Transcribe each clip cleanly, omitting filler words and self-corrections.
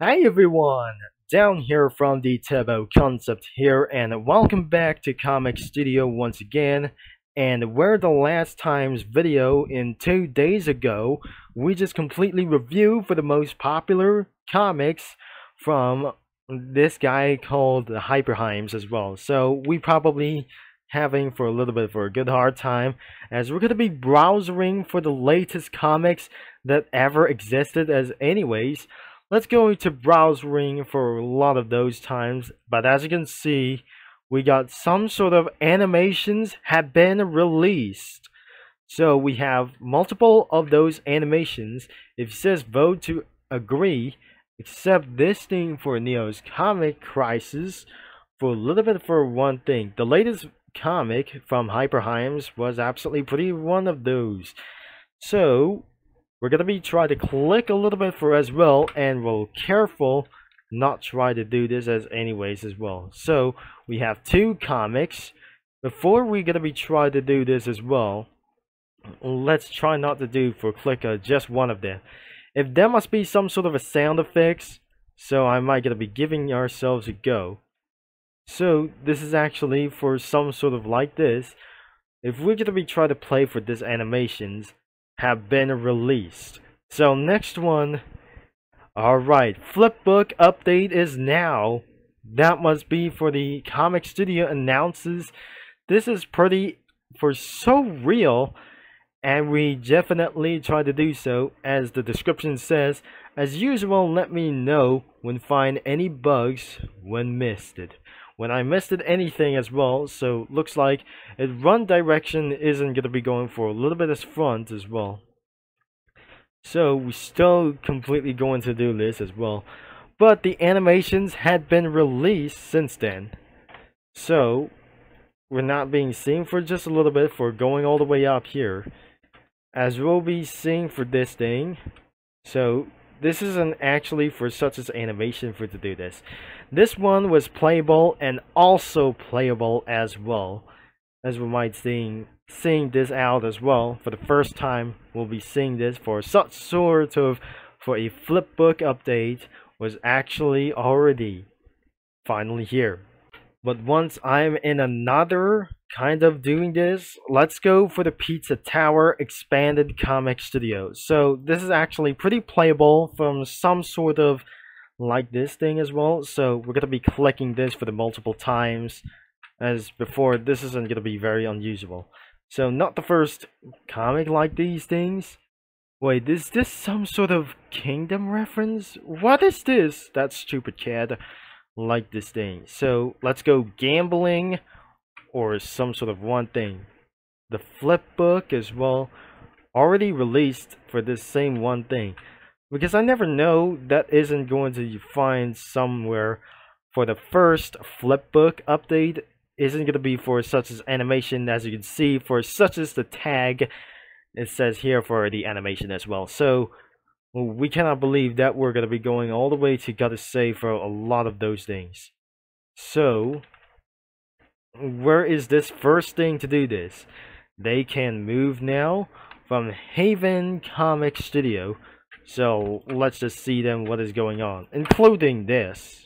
Hi everyone, down here from the Tebo Concept here, and welcome back to Comic Studio once again. And where the last time's video in 2 days ago, we just completely reviewed for the most popular comics from this guy called the Hyperheims as well. So we probably having for a little bit for a good hard time, as we're gonna be browsing for the latest comics that ever existed as anyways. Let's go into browsing for a lot of those times, but as you can see, we got some sort of animations have been released. So we have multiple of those animations. If it says vote to agree, except this thing for Neo's Comic Crisis, for a little bit for one thing. The latest comic from Hyperheims was absolutely pretty one of those. So we're gonna be trying to click a little bit for as well, and we'll careful not try to do this as anyways as well. So we have two comics. Before we're gonna be trying to do this as well, let's try not to do for click just one of them. If there must be some sort of a sound effects, so I might gonna be giving ourselves a go. So this is actually for some sort of like this. If we're gonna be trying to play for this animations have been released. So next one, alright, Flipbook update is now. That must be for the Comic Studio announces. This is pretty for so real, and we definitely try to do so. As the description says, as usual, let me know when find any bugs when missed it. When I missed it anything as well, so looks like it run direction isn't gonna be going for a little bit as front as well. So we still completely going to do this as well, but the animations had been released since then, so we're not being seen for just a little bit for going all the way up here, as we'll be seeing for this thing. So this isn't actually for such as animation for to do this. This one was playable and also playable as well, as we might seeing this out as well. For the first time, we'll be seeing this for such sort of for a Flipbook update was actually already finally here. But once I'm in another kind of doing this, let's go for the Pizza Tower Expanded Comic Studio. So this is actually pretty playable from some sort of like this thing as well. So we're gonna be clicking this for the multiple times as before. This isn't gonna be very unusual. So not the first comic like these things. Wait, is this some sort of Kingdom reference? What is this? That stupid cat like this thing. So let's go gambling or some sort of one thing. The Flipbook as well already released for this same one thing, because I never know that isn't going to find somewhere for the first Flipbook update isn't going to be for such as animation, as you can see for such as the tag it says here for the animation as well. So we cannot believe that we're going to be going all the way to gotta say for a lot of those things. So where is this first thing to do this? They can move now from Haven Comic Studio. So let's just see them what is going on, including this.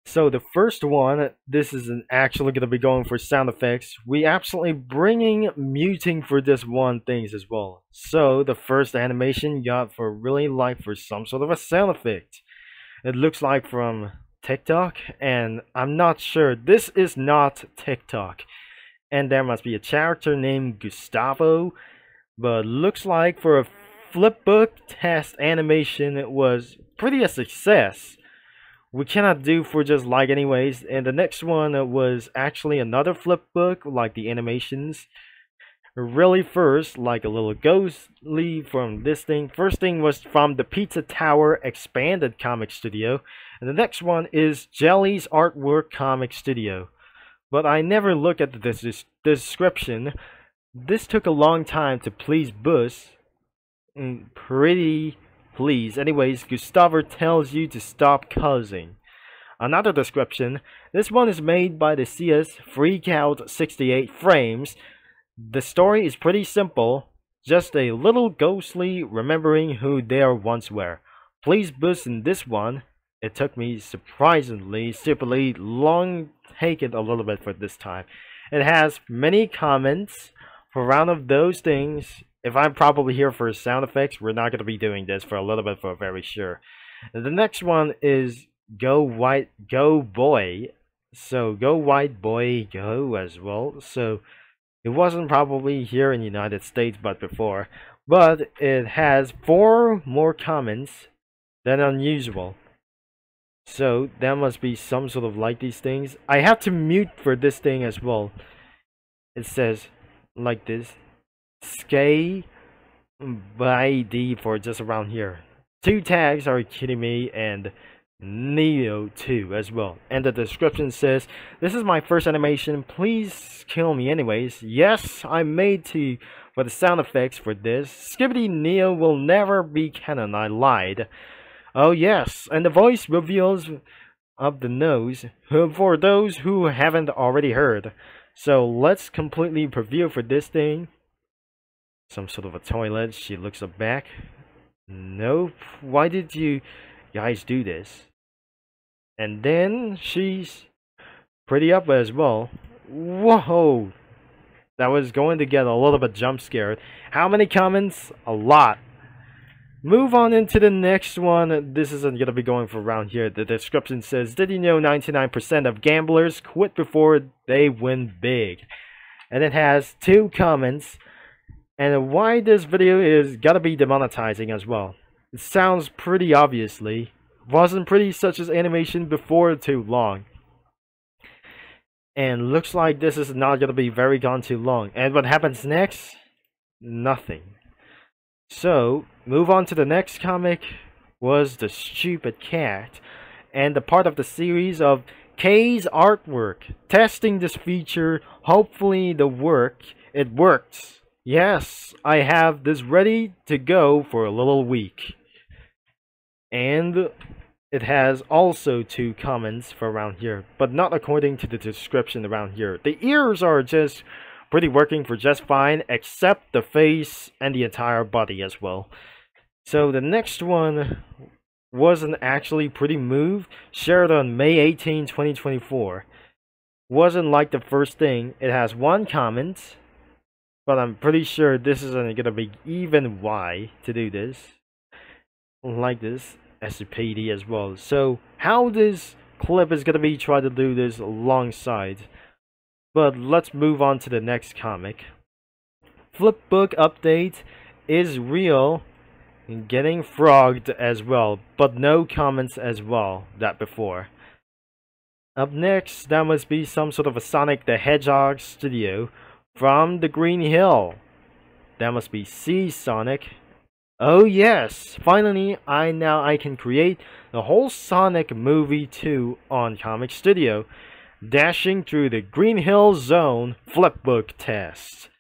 So the first one, this isn't actually going to be going for sound effects. We absolutely bringing muting for this one things as well. So the first animation got for really like for some sort of a sound effect. It looks like from TikTok, and I'm not sure. This is not TikTok. And there must be a character named Gustavo, but looks like for a Flipbook test animation it was pretty a success. We cannot do for just like anyways. And the next one was actually another Flipbook like the animations. Really first like a little ghostly from this thing. First thing was from the Pizza Tower Expanded Comic Studio, and the next one is Jelly's Artwork Comic Studio. But I never look at the description. This took a long time to please Bus. Pretty please. Anyways, Gustavo tells you to stop cussing. Another description. This one is made by the CS Freakout 68 Frames. The story is pretty simple. Just a little ghostly remembering who they once were. Please boost in this one. It took me surprisingly, stupidly long taken a little bit for this time. It has many comments. For round of those things, if I'm probably here for sound effects, we're not going to be doing this for a little bit for very sure. The next one is Go White, Go Boy. So Go White Boy, Go as well. So it wasn't probably here in the United States, but before. But it has 4 more comments than unusual. So that must be some sort of like these things. I have to mute for this thing as well. It says like this. Skay by D for just around here. 2 tags, are you kidding me? And Neo 2 as well. And the description says, this is my first animation, please kill me anyways. Yes, I made to for the sound effects for this. Skibbity Neo will never be canon, I lied. Oh yes, and the voice reveals of the nose for those who haven't already heard. So let's completely preview for this thing. Some sort of a toilet. She looks up back. Nope. Why did you guys do this? And then she's pretty up as well. Whoa! That was going to get a little bit jump scared. How many comments? A lot. Move on into the next one. This isn't going to be going for around here. The description says, did you know 99% of gamblers quit before they win big? And it has 2 comments. And why this video is gotta be demonetizing as well. It sounds pretty obviously. Wasn't pretty such as animation before too long. And looks like this is not gonna be very gone too long. And what happens next? Nothing. So, move on to the next comic was The Stupid Cat. And the part of the series of K's artwork. Testing this feature, hopefully it works. Yes, I have this ready to go for a little week. And it has also 2 comments for around here, but not according to the description around here. The ears are just pretty working for just fine, except the face and the entire body as well. So the next one wasn't actually pretty moved, shared on May 18, 2024. Wasn't like the first thing. It has 1 comment. But I'm pretty sure this isn't gonna be even why to do this. Like this, SCPD as well. So how this clip is gonna be trying to do this alongside. But let's move on to the next comic. Flipbook update is real and getting frogged as well, but no comments as well that before. Up next, that must be some sort of a Sonic the Hedgehog studio. From the Green Hill. That must be C Sonic. Oh yes, finally I can create the whole Sonic movie 2 on Comic Studio. Dashing through the Green Hill Zone flipbook test.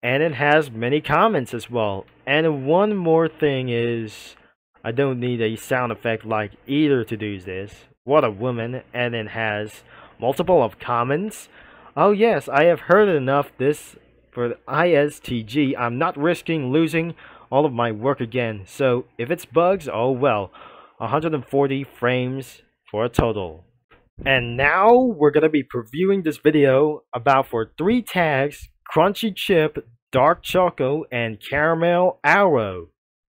And it has many comments as well. And one more thing is, I don't need a sound effect like either to do this. What a woman. And it has multiple of comments. Oh yes, I have heard enough this for the ISTG. I'm not risking losing all of my work again. So if it's bugs, oh well. 140 frames for a total. And now we're going to be previewing this video about for 3 tags, Crunchy Chip, Dark Choco, and Caramel Arrow.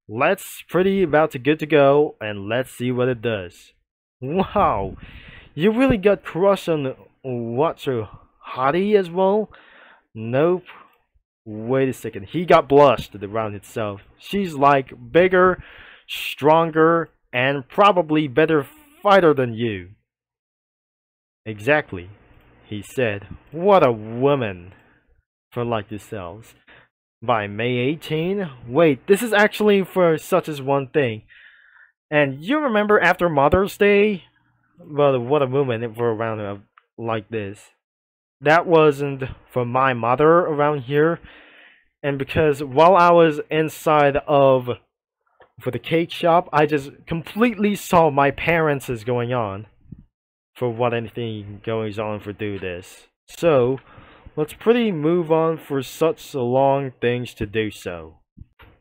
Let's pretty about to good to go, and let's see what it does. Wow, you really got crushed on what's her hottie as well? Nope. Wait a second. He got blushed around itself. She's like bigger, stronger, and probably better fighter than you. Exactly. He said. What a woman. For like yourselves. By May 18? Wait, this is actually for such as one thing. And you remember after Mother's Day? Well, what a woman for around like this. That wasn't for my mother around here. And because while I was inside of for the cake shop, I just completely saw my parents is going on for what anything goes on for do this. So let's pretty move on for such long things to do so.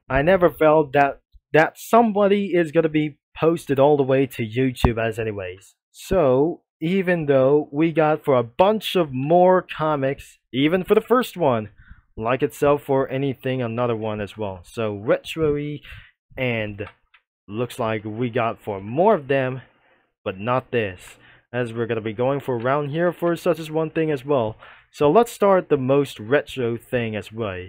I never felt that somebody is gonna be posted all the way to YouTube as anyways. So even though we got for a bunch of more comics, even for the first one, like itself for anything another one as well. So retro-y, and looks like we got for more of them, but not this, as we're gonna be going for around here for such as one thing as well. So let's start the most retro thing as well.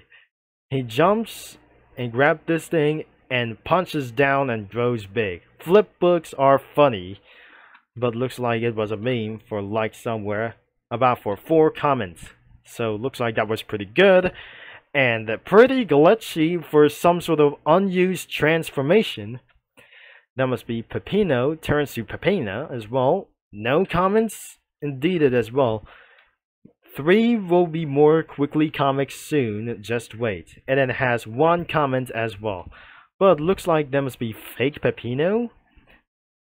He jumps and grabs this thing and punches down and grows big. Flipbooks are funny, but looks like it was a meme for like somewhere about for 4 comments. So looks like that was pretty good and pretty glitchy for some sort of unused transformation. That must be Peppino turns to Peppina as well. No comments indeed as well. 3 will be more quickly comics soon, just wait. And then it has 1 comment as well. But looks like that must be fake Peppino.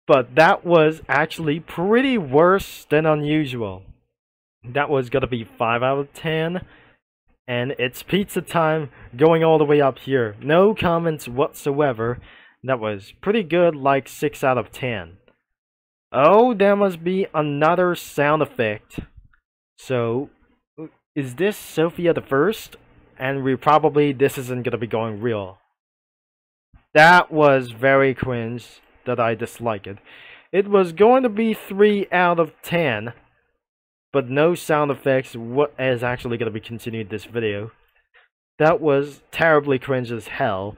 But that was actually pretty worse than unusual. That was gonna be 5 out of 10. And it's pizza time going all the way up here. No comments whatsoever. That was pretty good, like 6 out of 10. Oh, there must be another sound effect. So, is this Sophia the First? And this isn't gonna be going real. That was very cringe, that I dislike it. It was going to be 3 out of 10. But no sound effects. What is actually going to be continued this video? That was terribly cringe as hell.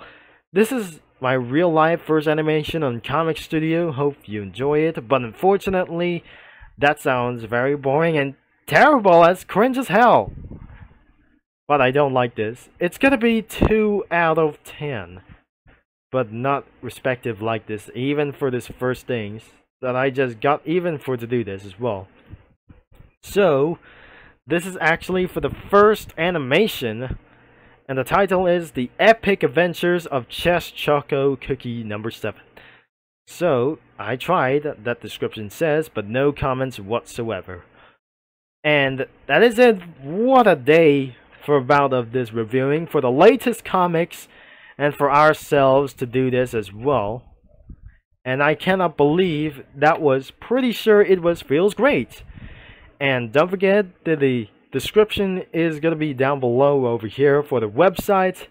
This is my real life first animation on Comic Studio. Hope you enjoy it. But unfortunately, that sounds very boring and terrible as cringe as hell. But I don't like this. It's going to be 2 out of 10. But not respective like this. Even for this first things that I just got even for to do this as well. So, this is actually for the first animation, and the title is The Epic Adventures of Chess Choco Cookie number 7. So, I tried, that description says, but no comments whatsoever. And that is it. What a day for about of this reviewing for the latest comics, and for ourselves to do this as well. And I cannot believe that was pretty sure it feels great. And don't forget that the description is going to be down below over here for the website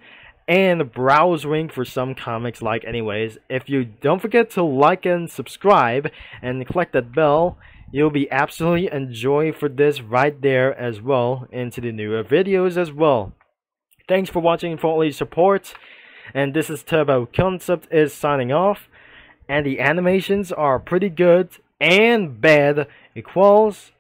and the browse link for some comics like anyways. If you don't forget to like and subscribe and click that bell, you'll be absolutely enjoy for this right there as well into the newer videos as well. Thanks for watching, for all your support. And this is Turbo Concept is signing off. And the animations are pretty good and bad equals.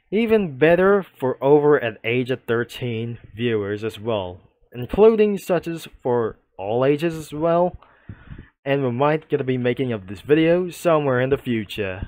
Even better for over at age of 13 viewers as well, including such as for all ages as well. And we might gonna be making of this video somewhere in the future.